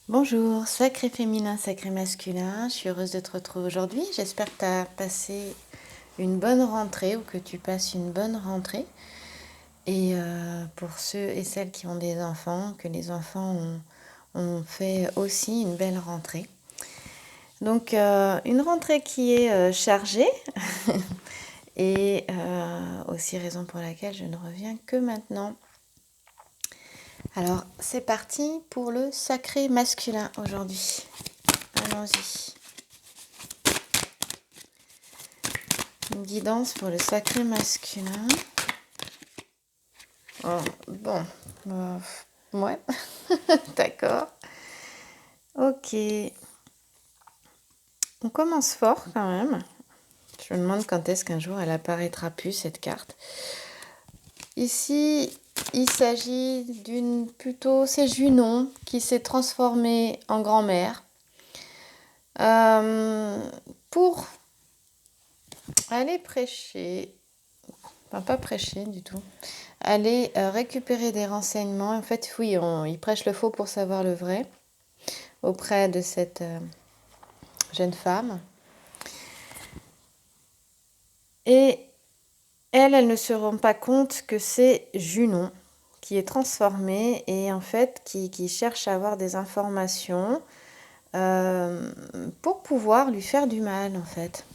Bonjour, sacré féminin, sacré masculin, je suis heureuse de te retrouver aujourd'hui. J'espère que tu as passé une bonne rentrée ou que tu passes une bonne rentrée. Et pour ceux et celles qui ont des enfants, que les enfants ont fait aussi une belle rentrée. Donc une rentrée qui est chargée et aussi raison pour laquelle je ne reviens que maintenant. Alors c'est parti pour le sacré masculin aujourd'hui. Allons-y. Une guidance pour le sacré masculin. Oh, bon, ouais, d'accord. Ok, on commence fort quand même. Je me demande quand est-ce qu'un jour elle apparaîtra plus, cette carte. Ici, il s'agit d'une plutôt, c'est Junon qui s'est transformée en grand-mère pour aller prêcher, enfin pas prêcher du tout, aller récupérer des renseignements. En fait, oui, il prêche le faux pour savoir le vrai auprès de cette jeune femme. Et elles ne se rendent pas compte que c'est Junon qui est transformé et en fait qui cherche à avoir des informations pour pouvoir lui faire du mal en fait.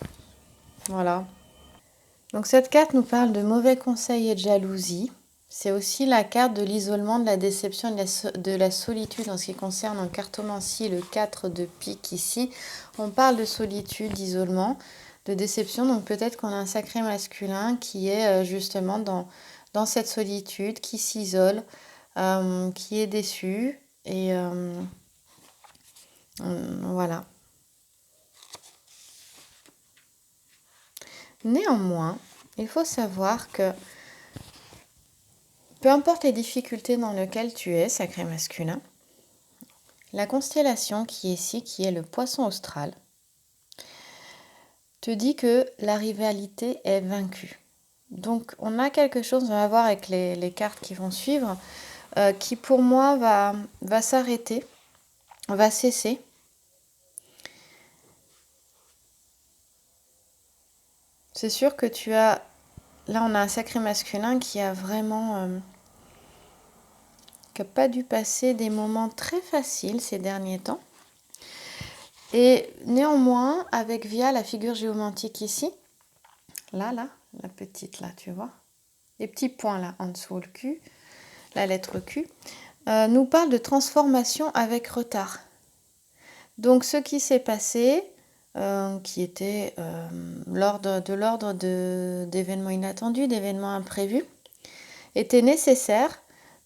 Voilà. Donc cette carte nous parle de mauvais conseils et de jalousie. C'est aussi la carte de l'isolement, de la déception et de la solitude en ce qui concerne en cartomancie le 4 de pique ici. On parle de solitude, d'isolement, de déception. Donc peut-être qu'on a un sacré masculin qui est justement dans cette solitude, qui s'isole, qui est déçu. Et voilà. Néanmoins, il faut savoir que peu importe les difficultés dans lesquelles tu es, sacré masculin, la constellation qui est ici, qui est le poisson austral, te dit que la rivalité est vaincue. Donc on a quelque chose, on va voir avec les cartes qui vont suivre, qui pour moi va s'arrêter, va cesser. C'est sûr que tu as, là on a un sacré masculin qui a vraiment, qui n'a pas dû passer des moments très faciles ces derniers temps. Et néanmoins, avec via la figure géomantique ici, là, la petite là, tu vois, les petits points là en dessous le cul, la lettre Q, nous parle de transformation avec retard. Donc ce qui s'est passé, qui était de l'ordre d'événements inattendus, d'événements imprévus, était nécessaire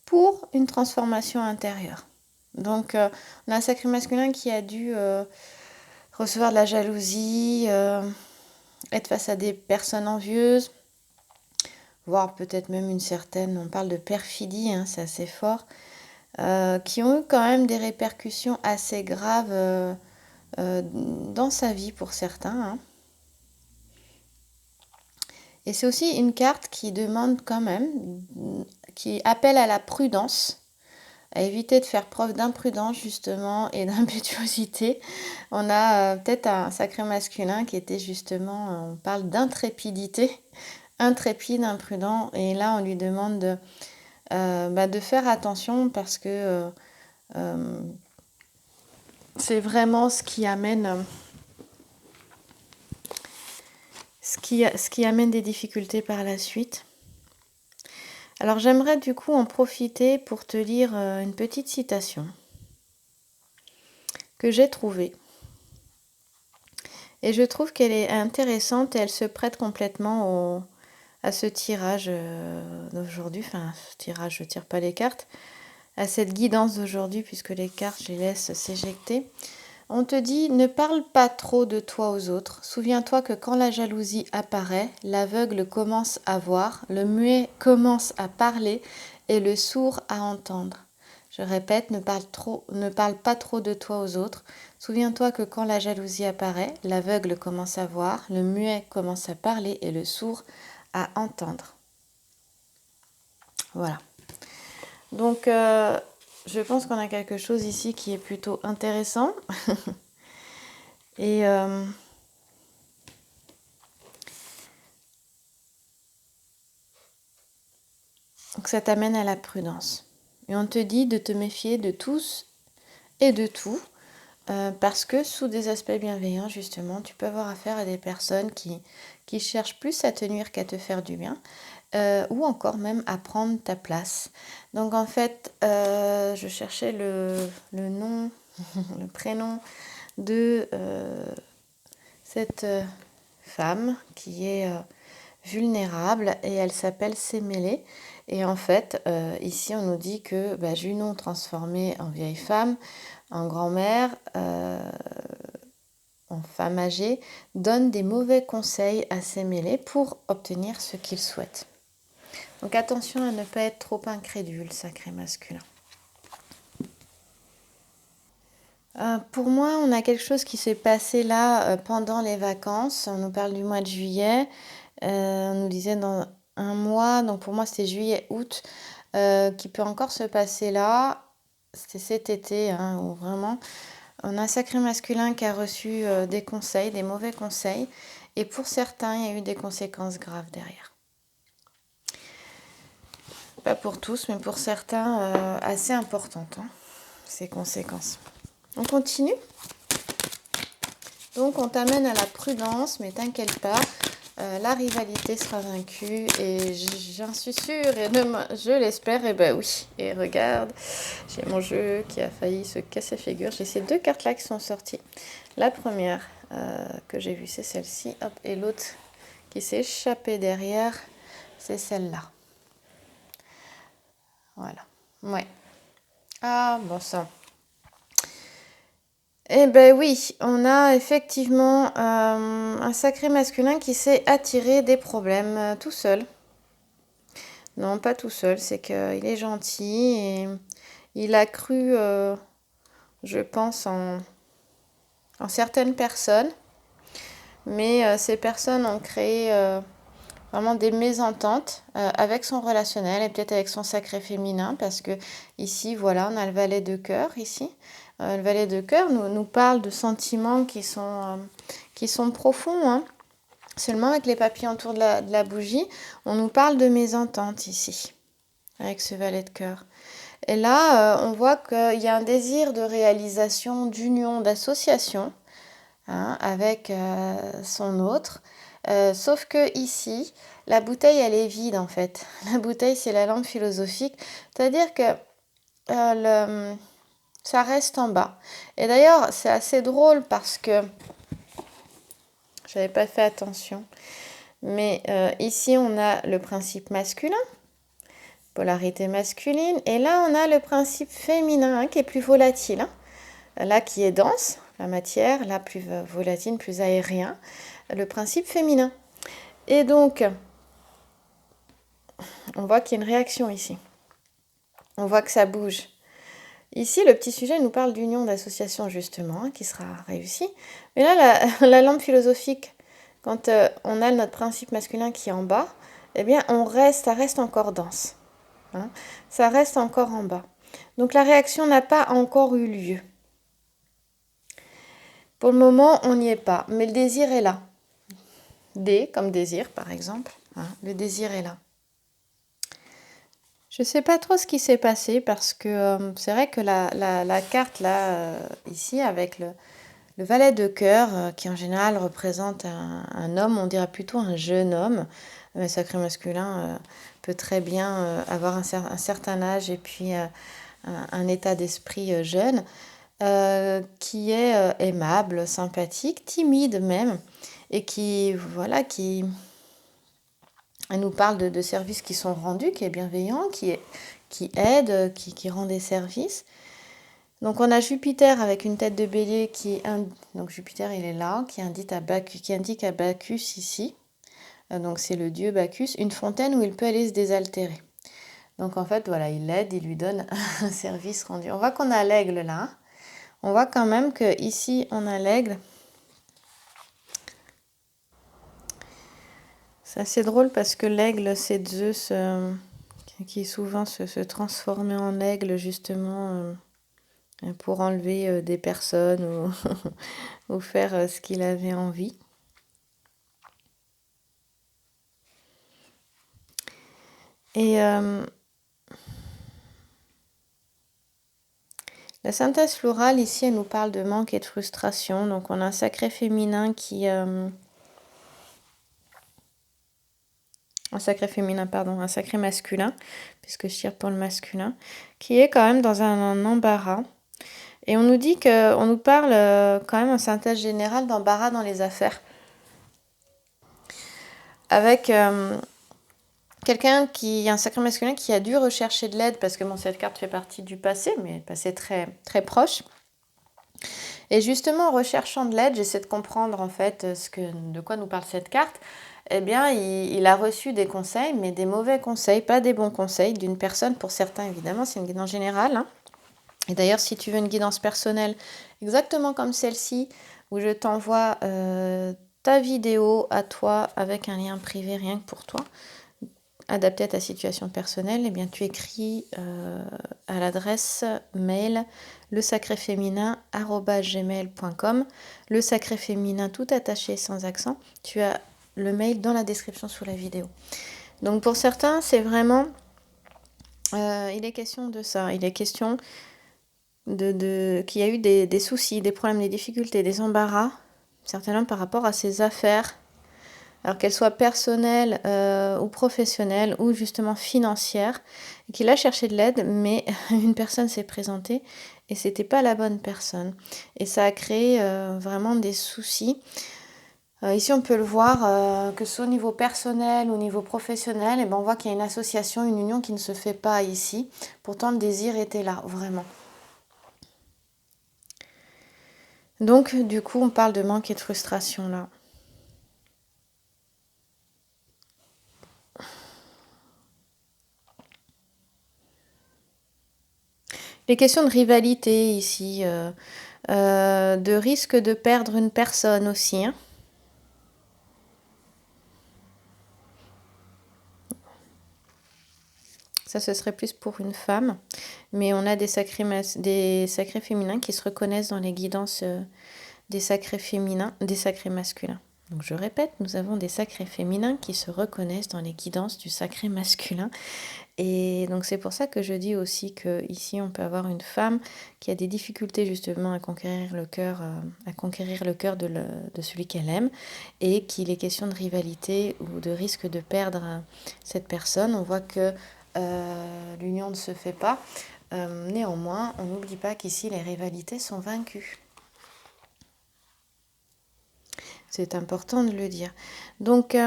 pour une transformation intérieure. Donc on a un sacré masculin qui a dû recevoir de la jalousie, être face à des personnes envieuses, voire peut-être même une certaine, on parle de perfidie, hein, c'est assez fort, qui ont eu quand même des répercussions assez graves dans sa vie pour certains. Hein. Et c'est aussi une carte qui demande quand même, qui appelle à la prudence, à éviter de faire preuve d'imprudence justement et d'impétuosité. On a peut-être un sacré masculin qui était justement, on parle d'intrépidité, intrépide, imprudent, et là on lui demande de faire attention parce que c'est vraiment ce qui amène ce qui amène des difficultés par la suite. Alors j'aimerais du coup en profiter pour te lire une petite citation que j'ai trouvée. Et je trouve qu'elle est intéressante et elle se prête complètement à ce tirage d'aujourd'hui. Enfin, ce tirage, je ne tire pas les cartes. À cette guidance d'aujourd'hui, puisque les cartes, je les laisse s'éjecter. On te dit, ne parle pas trop de toi aux autres. Souviens-toi que quand la jalousie apparaît, l'aveugle commence à voir, le muet commence à parler et le sourd à entendre. Je répète, ne parle pas trop de toi aux autres. Souviens-toi que quand la jalousie apparaît, l'aveugle commence à voir, le muet commence à parler et le sourd à entendre. Voilà. Donc, je pense qu'on a quelque chose ici qui est plutôt intéressant. Et donc ça t'amène à la prudence. Et on te dit de te méfier de tous et de tout, parce que sous des aspects bienveillants, justement, tu peux avoir affaire à des personnes qui cherchent plus à te nuire qu'à te faire du bien, ou encore même à prendre ta place. Donc en fait, je cherchais le nom, le prénom de cette femme qui est vulnérable et elle s'appelle Sémélé. Et en fait, ici on nous dit que Junon transformée en vieille femme, en grand-mère, en femme âgée, donne des mauvais conseils à Sémélé pour obtenir ce qu'il souhaite. Donc attention à ne pas être trop incrédule, sacré masculin. Pour moi, on a quelque chose qui s'est passé là pendant les vacances. On nous parle du mois de juillet. On nous disait dans un mois, donc pour moi c'était juillet, août, qui peut encore se passer là. C'était cet été, hein, où vraiment on a un sacré masculin qui a reçu des conseils, des mauvais conseils. Et pour certains, il y a eu des conséquences graves derrière. Pas pour tous, mais pour certains, assez importantes, hein, ces conséquences. On continue. Donc on t'amène à la prudence, mais t'inquiète pas, la rivalité sera vaincue et j'en suis sûre et je l'espère, et ben oui. Et regarde, j'ai mon jeu qui a failli se casser figure. J'ai ces deux cartes là qui sont sorties. La première que j'ai vue, c'est celle-ci, hop, et l'autre qui s'est échappée derrière, c'est celle-là. Voilà. Ouais. Ah bon sang. Eh ben oui, on a effectivement un sacré masculin qui s'est attiré des problèmes tout seul. Non, pas tout seul, c'est qu'il est gentil et il a cru, je pense, en certaines personnes. Mais ces personnes ont créé vraiment des mésententes avec son relationnel et peut-être avec son sacré féminin, parce que ici, voilà, on a le valet de cœur ici. Le valet de cœur nous parle de sentiments qui sont profonds, hein. Seulement avec les papillons autour de la bougie, on nous parle de mésentente ici, avec ce valet de cœur. Et là, on voit qu'il y a un désir de réalisation, d'union, d'association, hein, avec son autre. Sauf que ici, la bouteille, elle est vide en fait. La bouteille, c'est la lampe philosophique. C'est-à-dire que ça reste en bas. Et d'ailleurs, c'est assez drôle parce que j'avais pas fait attention. Mais ici, on a le principe masculin, polarité masculine. Et là, on a le principe féminin, hein, qui est plus volatile. Hein. Là, qui est dense, la matière. Là, plus volatile, plus aérien. Le principe féminin. Et donc, on voit qu'il y a une réaction ici. On voit que ça bouge. Ici, le petit sujet nous parle d'union, d'association, justement, hein, qui sera réussie. Mais là, la lampe philosophique, quand on a notre principe masculin qui est en bas, eh bien, ça reste encore dense. Hein, ça reste encore en bas. Donc, la réaction n'a pas encore eu lieu. Pour le moment, on n'y est pas. Mais le désir est là. D, comme désir, par exemple. Hein, le désir est là. Je ne sais pas trop ce qui s'est passé parce que c'est vrai que la carte là, ici, avec le valet de cœur, qui en général représente un homme, on dirait plutôt un jeune homme. Le sacré masculin peut très bien avoir un certain âge et puis un état d'esprit jeune, qui est aimable, sympathique, timide même, et qui, voilà, elle nous parle de services qui sont rendus, qui est bienveillant, qui aide, qui rend des services. Donc on a Jupiter avec une tête de bélier donc Jupiter il est là, qui indique à Bacchus ici. Donc c'est le dieu Bacchus, une fontaine où il peut aller se désaltérer. Donc en fait voilà, il l'aide, il lui donne un service rendu. On voit qu'on a l'aigle là. On voit quand même que ici on a l'aigle. C'est assez drôle parce que l'aigle, c'est Zeus qui souvent se transformait en aigle justement pour enlever des personnes ou faire ce qu'il avait envie. Et la synthèse florale, ici, elle nous parle de manque et de frustration. Donc, on a un sacré féminin un sacré masculin, puisque je tire pour le masculin, qui est quand même dans un embarras. Et on nous dit on nous parle quand même en synthèse générale d'embarras dans les affaires. Avec un sacré masculin qui a dû rechercher de l'aide, parce que bon, cette carte fait partie du passé, mais passé très, très proche. Et justement, en recherchant de l'aide, j'essaie de comprendre en fait de quoi nous parle cette carte. Eh bien, il a reçu des conseils, mais des mauvais conseils, pas des bons conseils, d'une personne. Pour certains, évidemment, c'est une guidance générale. Hein. Et d'ailleurs, si tu veux une guidance personnelle, exactement comme celle-ci, où je t'envoie ta vidéo à toi avec un lien privé rien que pour toi, adapté à ta situation personnelle, eh bien, tu écris à l'adresse mail lesacréféminin@gmail.com, le sacré féminin tout attaché sans accent. Tu as le mail dans la description sous la vidéo. Donc pour certains, c'est vraiment, il est question de ça, il est question qu'il y a eu des soucis, des problèmes, des difficultés, des embarras, certainement par rapport à ses affaires, alors qu'elles soient personnelles ou professionnelles ou justement financières, et qu'il a cherché de l'aide, mais une personne s'est présentée et c'était pas la bonne personne. Et ça a créé vraiment des soucis. Ici, on peut le voir, que ce soit au niveau personnel ou au niveau professionnel, et ben on voit qu'il y a une association, une union qui ne se fait pas ici. Pourtant, le désir était là, vraiment. Donc, du coup, on parle de manque et de frustration là. Les questions de rivalité ici, de risque de perdre une personne aussi. Hein. Ça, ce serait plus pour une femme. Mais on a des sacrés féminins qui se reconnaissent dans les guidances des sacrés féminins, des sacrés masculins. Donc je répète, nous avons des sacrés féminins qui se reconnaissent dans les guidances du sacré masculin. Et donc c'est pour ça que je dis aussi qu'ici on peut avoir une femme qui a des difficultés justement à conquérir le cœur, de celui qu'elle aime, et qu'il est question de rivalité ou de risque de perdre cette personne. On voit que l'union ne se fait pas. Néanmoins, on n'oublie pas qu'ici les rivalités sont vaincues. C'est important de le dire. Donc,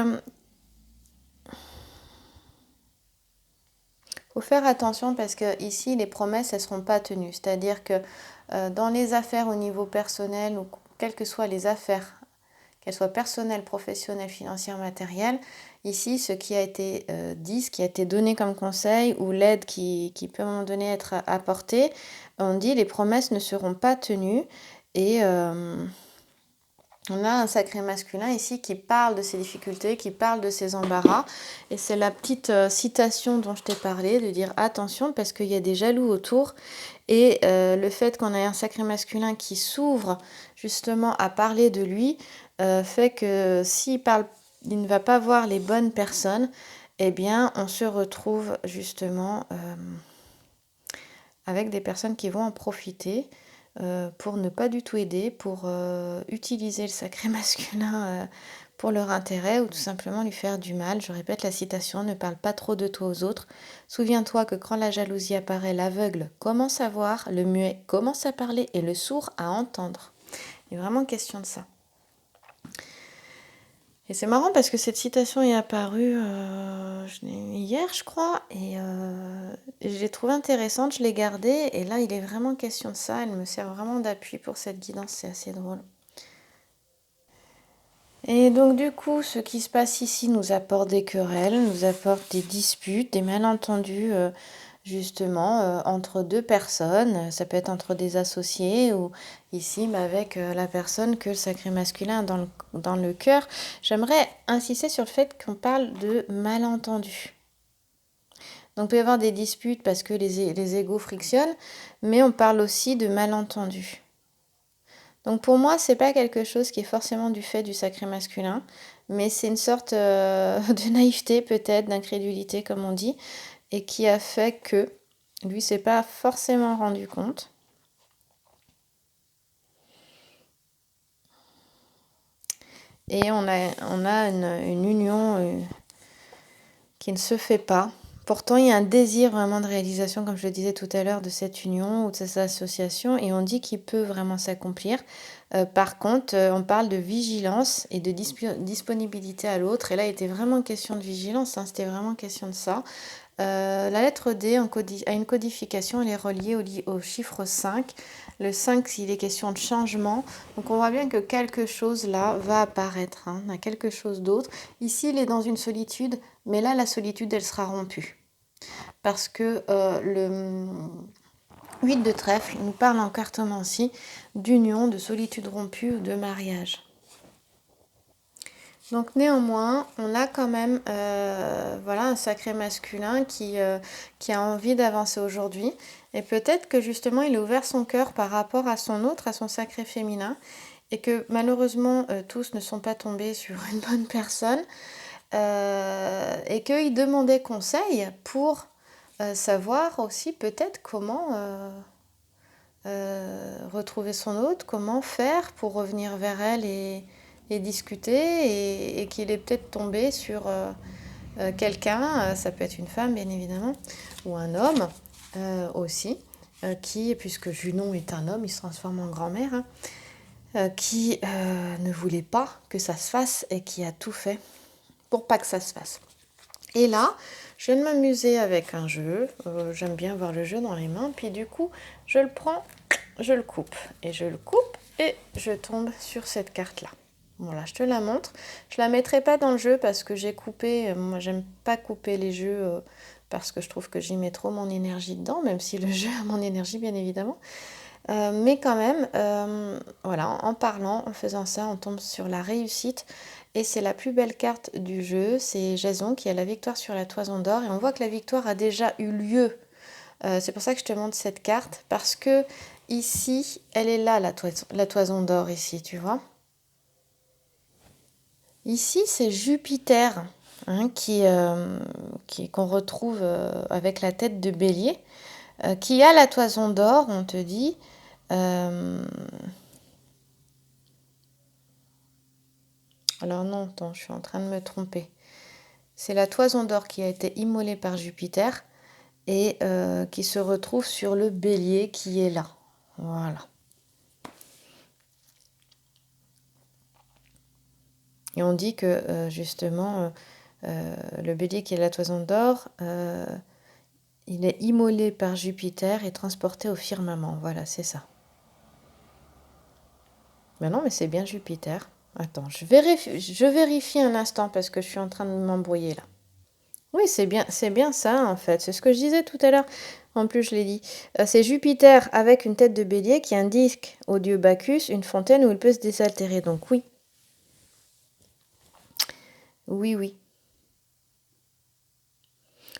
faut faire attention parce que ici, les promesses, elles ne seront pas tenues. C'est-à-dire que dans les affaires au niveau personnel, ou quelles que soient les affaires, qu'elles soient personnelles, professionnelles, financières, matérielles, ici, ce qui a été dit, ce qui a été donné comme conseil, ou l'aide qui peut à un moment donné être apportée, on dit les promesses ne seront pas tenues. Et on a un sacré masculin ici qui parle de ses difficultés, qui parle de ses embarras. Et c'est la petite citation dont je t'ai parlé, de dire attention parce qu'il y a des jaloux autour. Et le fait qu'on ait un sacré masculin qui s'ouvre justement à parler de lui fait que s'il parle, il ne va pas voir les bonnes personnes, eh bien on se retrouve justement avec des personnes qui vont en profiter. Pour ne pas du tout aider, pour utiliser le sacré masculin pour leur intérêt ou tout simplement lui faire du mal. Je répète la citation, ne parle pas trop de toi aux autres. Souviens-toi que quand la jalousie apparaît, l'aveugle commence à voir, le muet commence à parler et le sourd à entendre. Il est vraiment question de ça. Et c'est marrant parce que cette citation est apparue hier, je crois, et je l'ai trouvée intéressante, je l'ai gardée, et là, il est vraiment question de ça, elle me sert vraiment d'appui pour cette guidance, c'est assez drôle. Et donc du coup, ce qui se passe ici nous apporte des querelles, nous apporte des disputes, des malentendus, justement, entre deux personnes. Ça peut être entre des associés ou ici avec la personne que le sacré masculin a dans le cœur. J'aimerais insister sur le fait qu'on parle de malentendus. Donc il peut y avoir des disputes parce que les égos frictionnent, mais on parle aussi de malentendus. Donc pour moi, c'est pas quelque chose qui est forcément du fait du sacré masculin, mais c'est une sorte de naïveté peut-être, d'incrédulité comme on dit, et qui a fait que lui s'est pas forcément rendu compte. Et on a une union qui ne se fait pas. Pourtant, il y a un désir vraiment de réalisation, comme je le disais tout à l'heure, de cette union ou de cette association, et on dit qu'il peut vraiment s'accomplir. Par contre, on parle de vigilance et de disponibilité à l'autre, et là, il était vraiment question de vigilance, hein, c'était vraiment question de ça. La lettre D a une codification, elle est reliée au chiffre 5. Le 5, il est question de changement. Donc on voit bien que quelque chose là va apparaître, hein, quelque chose d'autre. Ici, il est dans une solitude, mais là, la solitude, elle sera rompue. Parce que le 8 de trèfle nous parle en cartomancie d'union, de solitude rompue ou de mariage. Donc néanmoins, on a quand même voilà, un sacré masculin qui a envie d'avancer aujourd'hui. Et peut-être que justement, il a ouvert son cœur par rapport à son autre, à son sacré féminin. Et que malheureusement, tous ne sont pas tombés sur une bonne personne. Et qu'il demandait conseil pour savoir aussi peut-être comment retrouver son autre, comment faire pour revenir vers elle et discuter, et qu'il est peut-être tombé sur quelqu'un, ça peut être une femme bien évidemment, ou un homme aussi, qui, puisque Junon est un homme, il se transforme en grand-mère, hein, qui ne voulait pas que ça se fasse et qui a tout fait pour pas que ça se fasse. Et là, je viens de m'amuser avec un jeu, j'aime bien voir le jeu dans les mains, puis du coup, je le prends, je le coupe, et je le coupe, et je tombe sur cette carte-là. Voilà, je te la montre. Je la mettrai pas dans le jeu parce que j'ai coupé, moi j'aime pas couper les jeux parce que je trouve que j'y mets trop mon énergie dedans, même si le jeu a mon énergie bien évidemment. Mais quand même, voilà, en parlant, en faisant ça, on tombe sur la réussite. Et c'est la plus belle carte du jeu, c'est Jason qui a la victoire sur la toison d'or. Et on voit que la victoire a déjà eu lieu. C'est pour ça que je te montre cette carte, parce que ici, elle est là, la toison d'or, ici, tu vois. Ici, c'est Jupiter, hein, qu'on retrouve avec la tête de bélier, qui a la toison d'or, on te dit. Alors non, attends, je suis en train de me tromper. C'est la toison d'or qui a été immolée par Jupiter et qui se retrouve sur le bélier qui est là. Voilà. Et on dit que justement, le bélier qui est la toison d'or, il est immolé par Jupiter et transporté au firmament. Voilà, c'est ça. Mais non, mais c'est bien Jupiter. Attends, je vérifie un instant parce que je suis en train de m'embrouiller là. Oui, c'est bien ça en fait. C'est ce que je disais tout à l'heure. En plus, je l'ai dit. C'est Jupiter avec une tête de bélier qui indique au dieu Bacchus une fontaine où il peut se désaltérer. Donc oui. Oui, oui.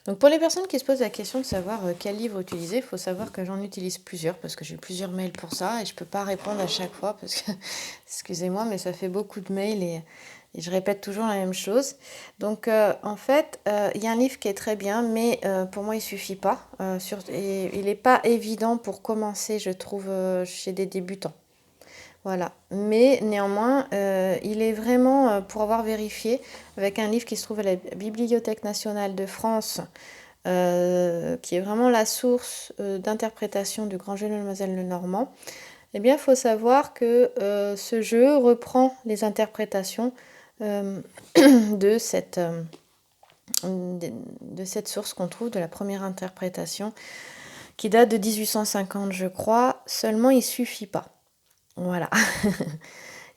Donc pour les personnes qui se posent la question de savoir quel livre utiliser, il faut savoir que j'en utilise plusieurs parce que j'ai plusieurs mails pour ça et je ne peux pas répondre à chaque fois parce que, excusez-moi, mais ça fait beaucoup de mails et je répète toujours la même chose. Donc en fait, il y a un livre qui est très bien, mais pour moi, il ne suffit pas. Et il n'est pas évident pour commencer, je trouve, chez des débutants. Voilà. Mais néanmoins, il est vraiment, pour avoir vérifié, avec un livre qui se trouve à la Bibliothèque nationale de France, qui est vraiment la source d'interprétation du Grand jeu de Mademoiselle Lenormand, eh bien, il faut savoir que ce jeu reprend les interprétations de cette source qu'on trouve, de la première interprétation, qui date de 1850, je crois. Seulement, il ne suffit pas. Voilà.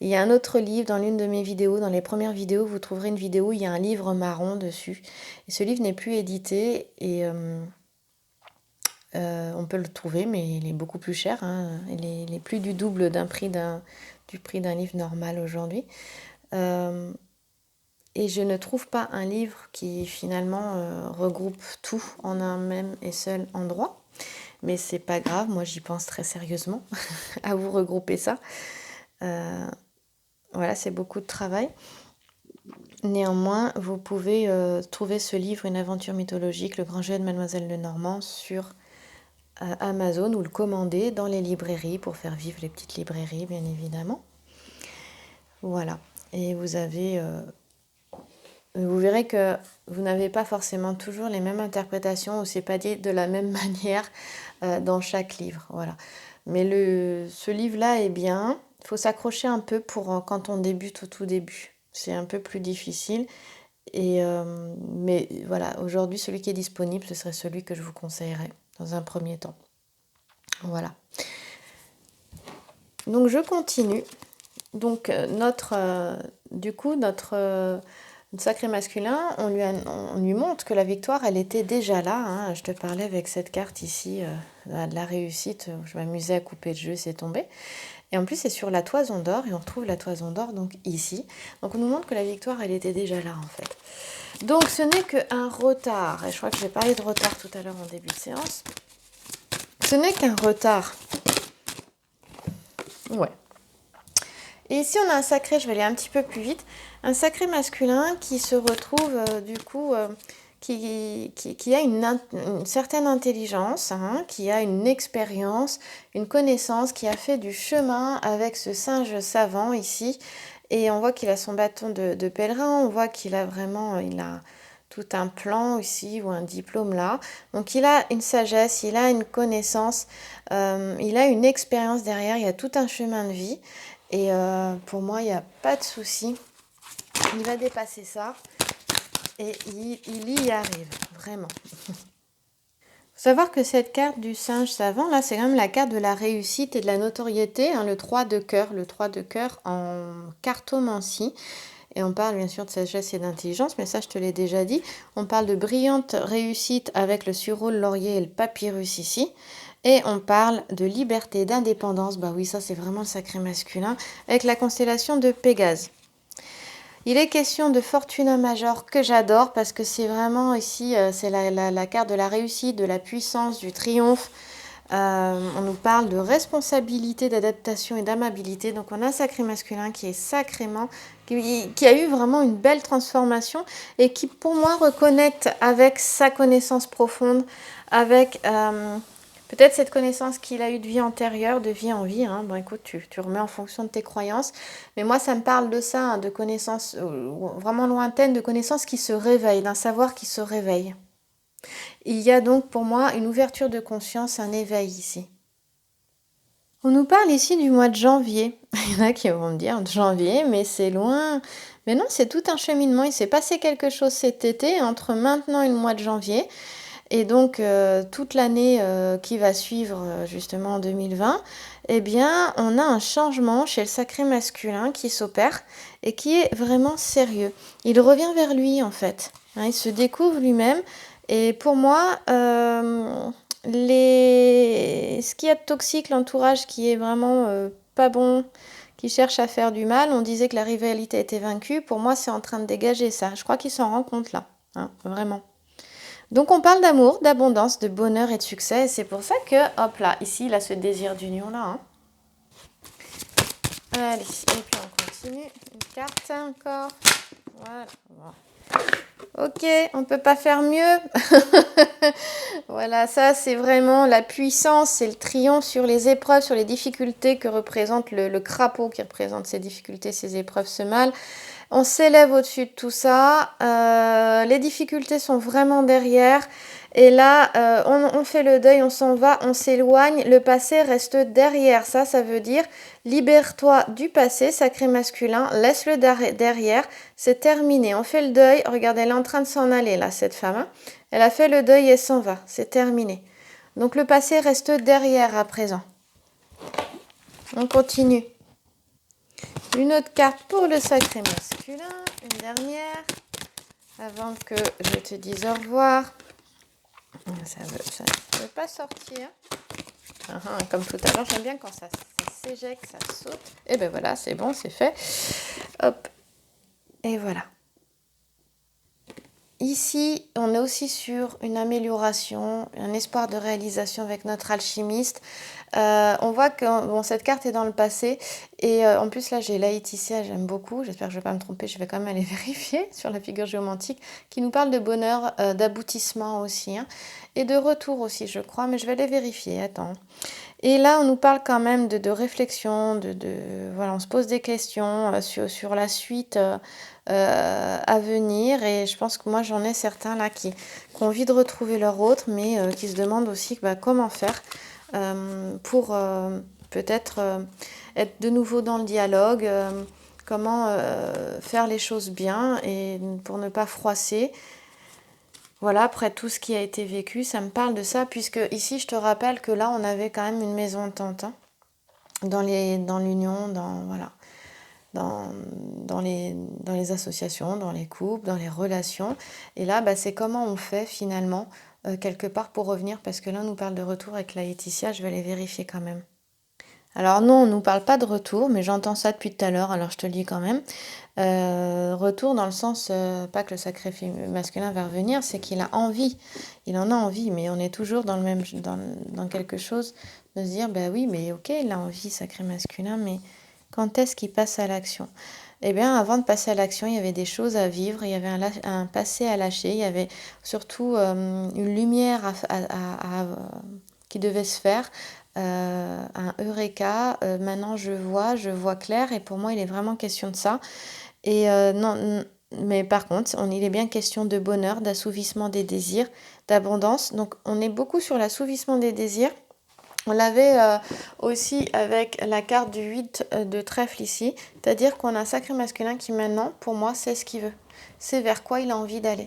Il y a un autre livre dans l'une de mes vidéos, dans les premières vidéos, vous trouverez une vidéo où il y a un livre marron dessus. Et ce livre n'est plus édité et on peut le trouver, mais il est beaucoup plus cher, hein. Il est plus du double du prix d'un livre normal aujourd'hui. Et je ne trouve pas un livre qui finalement regroupe tout en un même et seul endroit. Mais c'est pas grave, moi j'y pense très sérieusement à vous regrouper ça. Voilà, c'est beaucoup de travail. Néanmoins, vous pouvez trouver ce livre, Une aventure mythologique, Le grand jeu de Mademoiselle Lenormand, sur Amazon, ou le commander dans les librairies pour faire vivre les petites librairies, bien évidemment. Voilà. Et vous verrez que vous n'avez pas forcément toujours les mêmes interprétations, ou c'est pas dit de la même manière dans chaque livre. Voilà. Mais ce livre-là est bien. Il faut s'accrocher un peu pour quand on débute au tout début. C'est un peu plus difficile. Mais voilà, aujourd'hui, celui qui est disponible, ce serait celui que je vous conseillerais dans un premier temps. Voilà. Donc je continue. Donc notre sacré masculin, on lui montre que la victoire, elle était déjà là. Hein. Je te parlais avec cette carte ici de la réussite. Je m'amusais à couper le jeu, c'est tombé. Et en plus, c'est sur la toison d'or, et on retrouve la toison d'or donc ici. Donc on nous montre que la victoire, elle était déjà là en fait. Donc ce n'est qu'un retard. Et je crois que j'ai parlé de retard tout à l'heure en début de séance. Ce n'est qu'un retard. Ouais. Et ici, on a un sacré, je vais aller un petit peu plus vite, un sacré masculin qui se retrouve qui a une certaine intelligence, hein, qui a une expérience, une connaissance, qui a fait du chemin avec ce singe savant ici. Et on voit qu'il a son bâton de pèlerin, on voit qu'il a tout un plan ici ou un diplôme là. Donc il a une sagesse, il a une connaissance, il a une expérience derrière, il y a tout un chemin de vie. Et pour moi, il n'y a pas de souci. Il va dépasser ça et il y arrive, vraiment. Il faut savoir que cette carte du singe savant, là, c'est quand même la carte de la réussite et de la notoriété, hein, le 3 de cœur en cartomancie. Et on parle bien sûr de sagesse et d'intelligence, mais ça, je te l'ai déjà dit. On parle de brillante réussite avec le sureau, le laurier et le papyrus ici. Et on parle de liberté, d'indépendance. Bah oui, ça, c'est vraiment le sacré masculin, avec la constellation de Pégase. Il est question de Fortuna Major, que j'adore, parce que c'est vraiment ici, c'est la carte de la réussite, de la puissance, du triomphe. On nous parle de responsabilité, d'adaptation et d'amabilité. Donc on a un sacré masculin qui a eu vraiment une belle transformation et qui pour moi reconnecte avec sa connaissance profonde, avec peut-être cette connaissance qu'il a eue de vie antérieure, de vie en vie. Hein. Bon écoute, tu remets en fonction de tes croyances. Mais moi ça me parle de ça, hein, de connaissances vraiment lointaines, de connaissances qui se réveillent, d'un savoir qui se réveille. Il y a donc pour moi une ouverture de conscience, un éveil ici. On nous parle ici du mois de janvier. Il y en a qui vont me dire janvier, mais c'est loin. Mais non, c'est tout un cheminement. Il s'est passé quelque chose cet été entre maintenant et le mois de janvier. Et donc toute l'année qui va suivre justement en 2020, eh bien on a un changement chez le sacré masculin qui s'opère et qui est vraiment sérieux. Il revient vers lui en fait. Hein, il se découvre lui-même. Et pour moi, ce qu'il y a de toxique, l'entourage qui est vraiment pas bon, qui cherche à faire du mal, on disait que la rivalité était vaincue. Pour moi, c'est en train de dégager ça. Je crois qu'il s'en rend compte là, hein, vraiment. Donc on parle d'amour, d'abondance, de bonheur et de succès. Et c'est pour ça que, hop là, ici, il a ce désir d'union là. Hein. Allez, et puis on continue. Une carte encore. Voilà. Ok, on ne peut pas faire mieux. Voilà, ça c'est vraiment la puissance, c'est le triomphe sur les épreuves, sur les difficultés que représente le crapaud qui représente ces difficultés, ces épreuves, ce mal. On s'élève au-dessus de tout ça. Les difficultés sont vraiment derrière. Et là, on fait le deuil, on s'en va, on s'éloigne. Le passé reste derrière. Ça veut dire libère-toi du passé, sacré masculin. Laisse-le derrière. C'est terminé. On fait le deuil. Regardez, elle est en train de s'en aller, là, cette femme. Hein. Elle a fait le deuil et s'en va. C'est terminé. Donc, le passé reste derrière à présent. On continue. Une autre carte pour le sacré masculin, une dernière, avant que je te dise au revoir. Ça veut pas sortir. Comme tout à l'heure, j'aime bien quand ça s'éjecte, ça saute. Et ben voilà, c'est bon, c'est fait. Hop. Et voilà. Ici, on est aussi sur une amélioration, un espoir de réalisation avec notre alchimiste. On voit que bon, cette carte est dans le passé et en plus là j'ai Laetitia, j'aime beaucoup, j'espère que je ne vais pas me tromper, je vais quand même aller vérifier sur la figure géomantique qui nous parle de bonheur, d'aboutissement aussi, hein, et de retour aussi je crois, mais je vais aller vérifier, attends. Et là on nous parle quand même de réflexion, voilà, on se pose des questions sur la suite à venir et je pense que moi j'en ai certains là qui ont envie de retrouver leur autre mais qui se demandent aussi comment faire pour peut-être être de nouveau dans le dialogue, comment faire les choses bien et pour ne pas froisser. Voilà, après tout ce qui a été vécu, ça me parle de ça, puisque ici, je te rappelle que là, on avait quand même une maison de tente, hein, dans l'union, voilà, dans les associations, dans les couples, dans les relations. Et là, bah, c'est comment on fait finalement, quelque part pour revenir, parce que là, on nous parle de retour avec la Laetitia, je vais les vérifier quand même. Alors non, on ne nous parle pas de retour, mais j'entends ça depuis tout à l'heure, alors je te le dis quand même. Retour dans le sens, pas que le sacré masculin va revenir, c'est qu'il a envie, il en a envie, mais on est toujours dans le même, dans quelque chose de se dire, bah oui, mais ok, il a envie, sacré masculin, mais quand est-ce qu'il passe à l'action? Eh bien, avant de passer à l'action, il y avait des choses à vivre, il y avait un passé à lâcher, il y avait surtout une lumière qui devait se faire, un eureka, maintenant je vois clair, et pour moi, il est vraiment question de ça. Et non, mais par contre, il est bien question de bonheur, d'assouvissement des désirs, d'abondance. Donc, on est beaucoup sur l'assouvissement des désirs. On l'avait aussi avec la carte du 8 de trèfle ici, c'est-à-dire qu'on a un sacré masculin qui maintenant, pour moi, sait ce qu'il veut. C'est vers quoi il a envie d'aller.